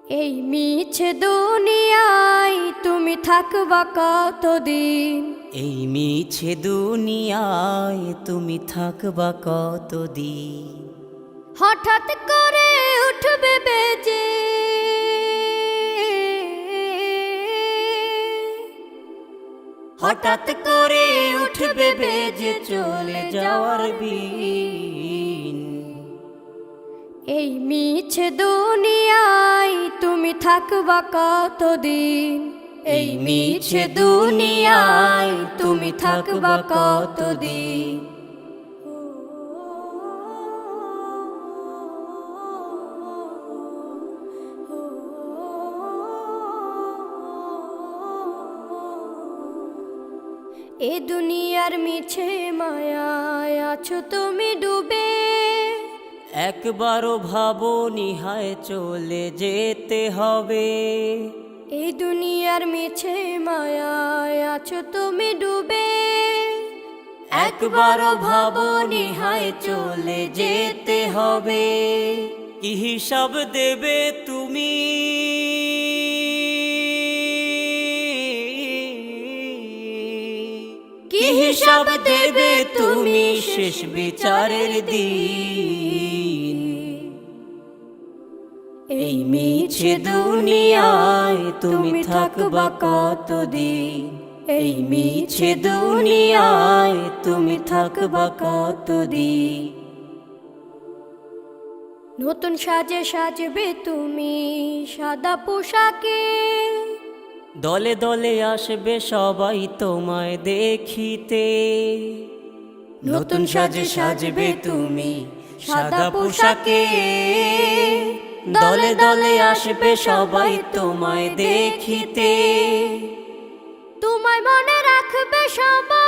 এই মিছে দুনিয়ায় তুমি থাকবা কতদিন? এই মিছে দুনিয়ায় তুমি থাকবা কতদিন? হঠাৎ করে উঠবে বেজে হঠাৎ করে উঠবে বেজে চলে যাওয়ার বিন। এই মিছে দুনিয়ায় তুমি থাকবা কতদিন? এই মিছে দুনিয়ায় তুমি থাকবা কতদিন? এ দুনিয়ার মিছে মায়ায় আছো তুমি ডুবে, একবারও ভাবনি হায় চলে যেতে হবে। এই দুনিয়ার মিছে মায়ায় আছো তুমি ডুবে, একবারও ভাবনি হায় চলে যেতে হবে। কি হিসাব দেবে তুমি? কি হিসাব দেবে তুমি শেষ বিচারের দিন? এই মিছে দুনিয়ায় তুমি থাকবা কতদিন? এই মিছে দুনিয়ায় তুমি থাকবা কতদিন? নতুন সাজে সাজবে তুমি সাদা পোশাকে, দলে দলে আসবে সবাই তোমায় দেখিতে। নতুন সাজে সাজবে তুমি সাদা পোশাকে, দলে দলে আসবে সবাই তোমায় দেখিতে। তোমায় মনে রাখবে সবাই,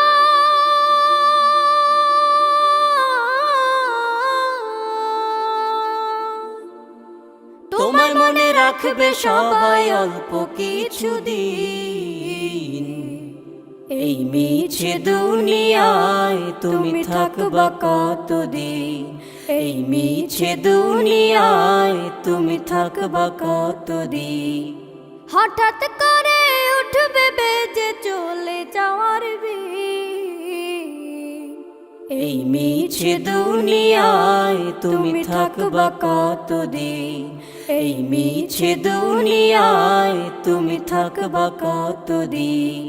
তোমায় মনে রাখবে সবাই অল্প কিছুদিন। এই মিছে দুনিয়ায় তুমি থাকবা কতদিন? এই মিছে দুনিয়ায় তুমি থাকবা কতদিন? হঠাৎ করে উঠবে বেজে চলে যাওয়ার বিন। এই মিছে দুনিয়ায় তুমি থাকবা কতদিন? এই মিছে দুনিয়ায় তুমি থাকবা কতদিন?